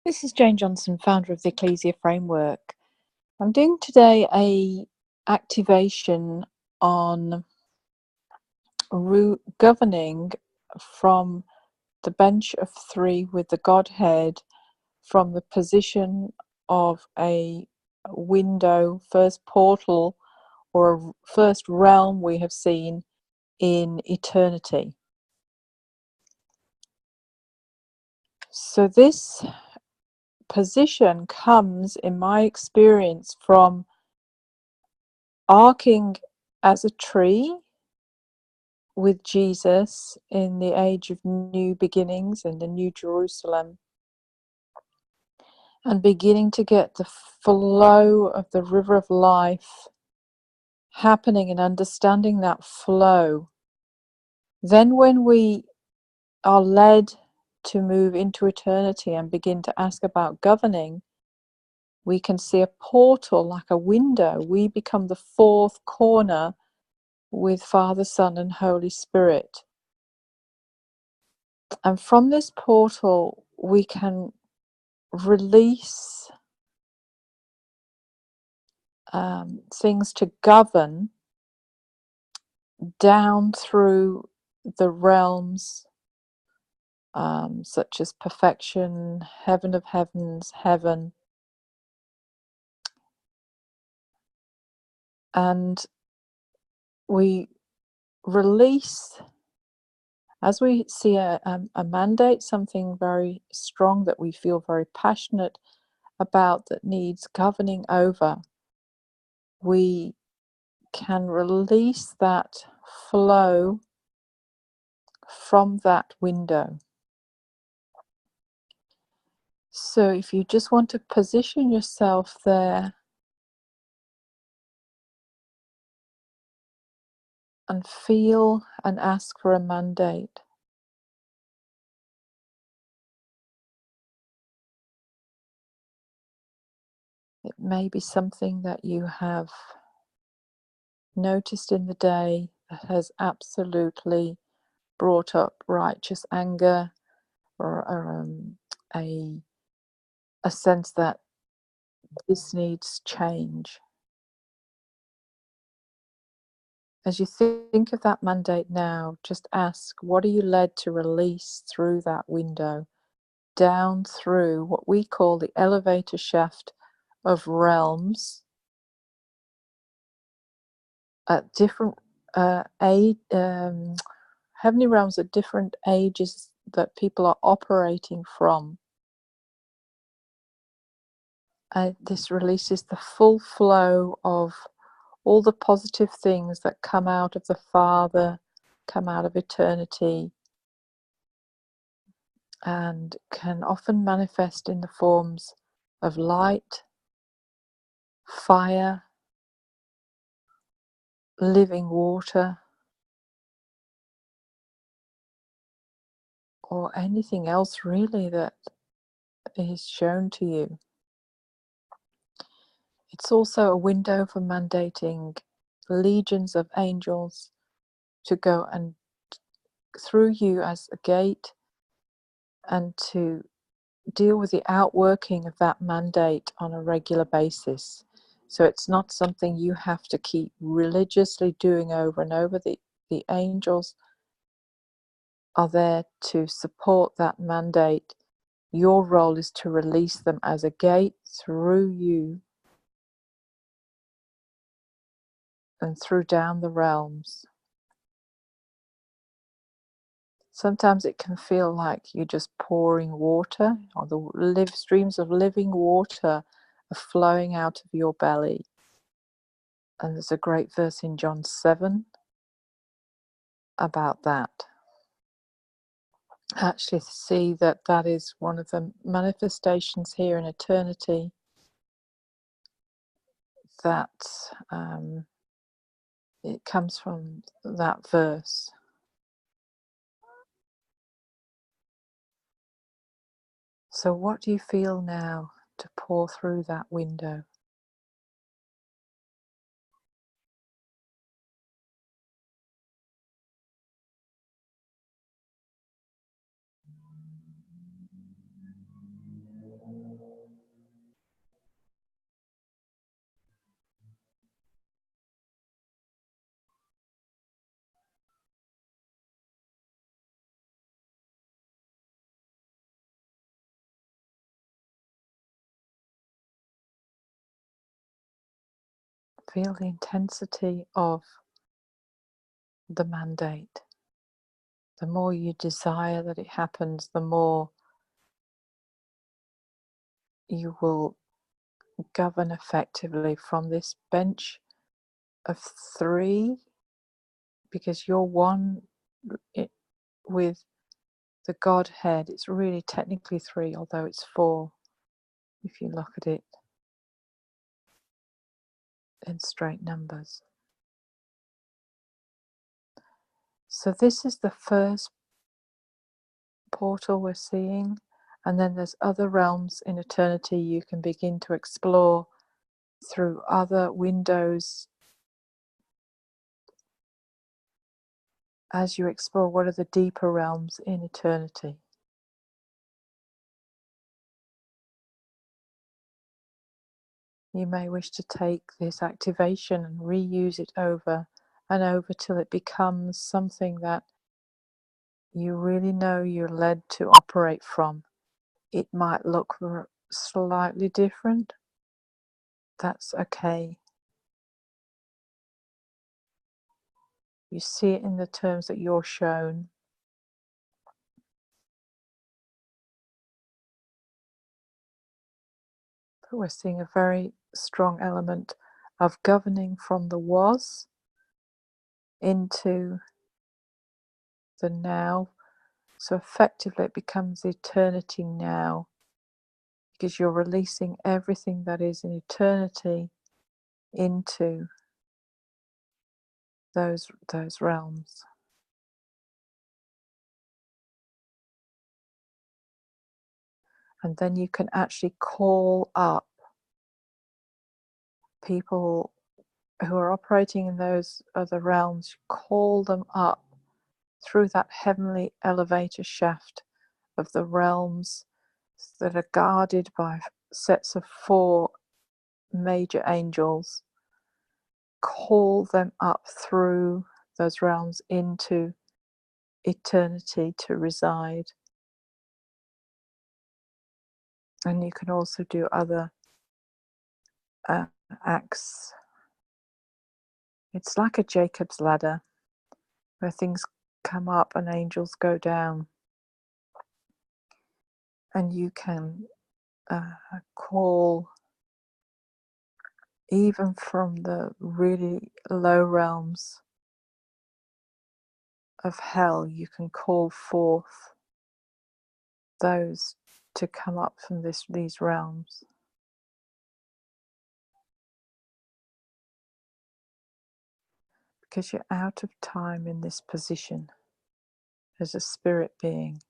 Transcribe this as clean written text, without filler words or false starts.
This is Jane Johnson, founder of the Ecclesia Framework. I'm doing today a activation on governing from the bench of three with the Godhead from the position of a window, first portal or a first realm we have seen in eternity. So this position comes, in my experience, from arcing as a tree with Jesus in the age of new beginnings in the New Jerusalem, and beginning to get the flow of the river of life happening and understanding that flow. Then when we are led to move into eternity and begin to ask about governing, we can see a portal like a window. We become the fourth corner with Father, Son, and Holy Spirit. And from this portal, we can release things to govern down through the realms, such as perfection, heaven of heavens, heaven. And we release, as we see a mandate, something very strong that we feel very passionate about that needs governing over, we can release that flow from that window. So if you just want to position yourself there and feel and ask for a mandate. It may be something that you have noticed in the day that has absolutely brought up righteous anger, or a sense that this needs change. As you think of that mandate now, just ask, what are you led to release through that window, down through what we call the elevator shaft of realms at different heavenly realms at different ages that people are operating from. This releases the full flow of all the positive things that come out of the Father, come out of eternity, and can often manifest in the forms of light, fire, living water, or anything else really that is shown to you. It's also a window for mandating legions of angels to go and through you as a gate, and to deal with the outworking of that mandate on a regular basis. So it's not something you have to keep religiously doing over and over. The angels are there to support that mandate. Your role is to release them as a gate through you and through down the realms. Sometimes it can feel like you're just pouring water, or the streams of living water are flowing out of your belly. And there's a great verse in John 7 about that. I actually see that that is one of the manifestations here in eternity, that it comes from that verse. So what do you feel now to pour through that window? feel the intensity of the mandate. The more you desire that it happens, the more you will govern effectively from this bench of 3, because you're one with the Godhead. It's really technically 3, although it's 4 if you look at it in straight numbers. So this is the first portal we're seeing, and then there's other realms in eternity you can begin to explore through other windows as you explore what are the deeper realms in eternity. You may wish to take this activation and reuse it over and over till it becomes something that you really know you're led to operate from. It might look slightly different. That's okay. You see it in the terms that you're shown. But we're seeing a very strong element of governing from the was into the now. So effectively it becomes eternity now, because you're releasing everything that is in eternity into those realms. And then you can actually call up people who are operating in those other realms, call them up through that heavenly elevator shaft of the realms that are guarded by sets of 4 major angels. Call them up through those realms into eternity to reside. And you can also do other acts. It's like a Jacob's ladder where things come up and angels go down. And you can call even from the really low realms of hell, you can call forth those to come up from these realms. Because you're out of time in this position as a spirit being.